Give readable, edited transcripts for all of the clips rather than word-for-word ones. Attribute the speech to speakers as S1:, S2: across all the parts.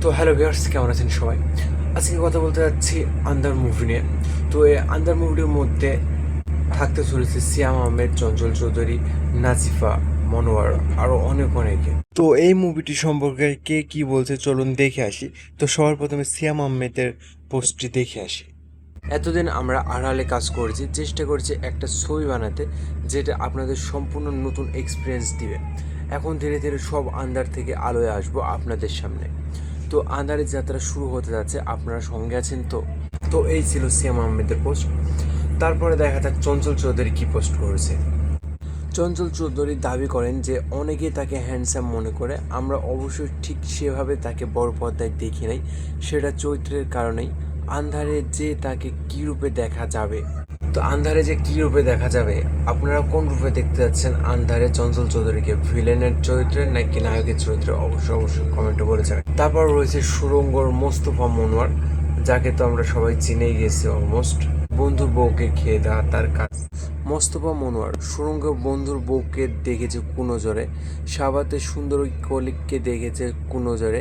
S1: তো hello viewers, কেমন আছেন সবাই? আজকে কথা বলতে যাচ্ছি আন্ধার মুভি নিয়ে। তো এই আন্ধার মুভিটির মধ্যে থাকতে চলেছে সিয়াম আহমেদ, চঞ্চল চৌধুরী, নাজিফা, মনোয়ার, আরও অনেক অনেকে। তো এই মুভিটি সম্পর্কে কে কি বলছে চলুন দেখে আসি। তো সবার প্রথমে সিয়াম আহমেদের পোস্টটি দেখে আসি। এতদিন আমরা আড়ালে কাজ করেছি, চেষ্টা করেছি একটা ছবি বানাতে যেটা আপনাদের সম্পূর্ণ নতুন এক্সপিরিয়েন্স দিবে। এখন ধীরে ধীরে সব আন্ধার থেকে আলোয় আসবো আপনাদের সামনে। তো আন্ধারের যাত্রা শুরু হতে যাচ্ছে, আপনারা সঙ্গে আছেন তো? তো এই ছিল সিয়াম আহমেদের পোস্ট। তারপরে দেখা যাক চঞ্চল চৌধুরী কী পোস্ট করেছে। চঞ্চল চৌধুরী দাবি করেন যে অনেকেই তাকে হ্যান্ডসাম মনে করে, আমরা অবশ্যই ঠিক সেভাবে তাকে বড় পর্দায় দেখি নাই, সেটা চরিত্রের কারণেই। আন্ধারে যে তাকে কী রূপে দেখা যাবে, তো আন্ধারে যে কী রূপে দেখা যাবে, আপনারা কোন রূপে দেখতে যাচ্ছেন আন্ধারে চঞ্চল চৌধুরীকে? ভিলেনের চরিত্রে নাকি নায়কের চরিত্রে? অবশ্যই অবশ্যই কমেন্টে বলে যাবেন। তারপর রয়েছে সুরঙ্গর মোস্তফা মনোয়ার, যাকে তো আমরা সবাই চিনেই গেছি অলমোস্ট। বন্ধুর বউকে খেয়ে দেওয়া তার কাজ। মোস্তফা মনোয়ার সুরঙ্গ বন্ধুর বউকে দেখেছে কুনজরে, সাবাতে সুন্দর কলিককে দেখেছে কুনজরে।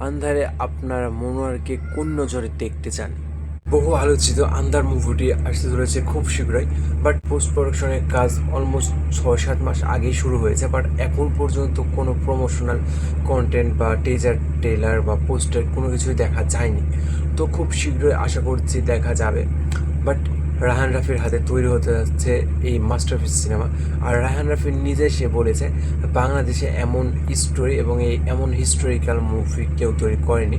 S1: আন্ধারে আপনারা মনোয়ারকে কোন নজরে দেখতে চান? বহু আলোচিত আন্ধার মুভিটি আসতে চলেছে খুব শীঘ্রই, বাট পোস্ট প্রোডাকশনের কাজ অলমোস্ট 6-7 মাস আগেই শুরু হয়েছে, বাট এখন পর্যন্ত কোনো প্রমোশনাল কন্টেন্ট বা ট্রেলার বা পোস্টার কোনো কিছুই দেখা যায়নি। তো খুব শীঘ্রই আশা করছি দেখা যাবে। বাট রায়হান রাফির হাতে তৈরি হতে যাচ্ছে এই মাস্টারপিস সিনেমা। আর রায়হান রাফি নিজে সে বলেছে বাংলাদেশে এমন স্টোরি এবং এই এমন হিস্টোরিক্যাল মুভি কেউ তৈরি করেনি।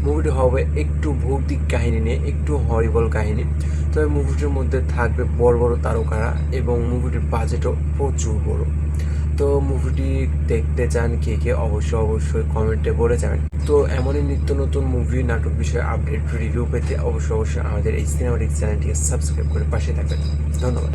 S1: মুভিটি হবে একটু ভৌতিক কাহিনী নিয়ে, একটু হরিবল কাহিনী। তবে মুভিটির মধ্যে থাকবে বড় বড় তারকারা এবং মুভিটির বাজেটও প্রচুর বড়। তো মুভিটি দেখতে চান কে কে অবশ্যই অবশ্যই কমেন্টে বলে যাবেন। তো এমনই নিত্য নতুন মুভি নাটক বিষয়ে আপডেট রিভিউ পেতে অবশ্যই অবশ্যই আমাদের এই সিনেমাটিক চ্যানেলটিকে সাবস্ক্রাইব করে পাশে থাকবেন। ধন্যবাদ।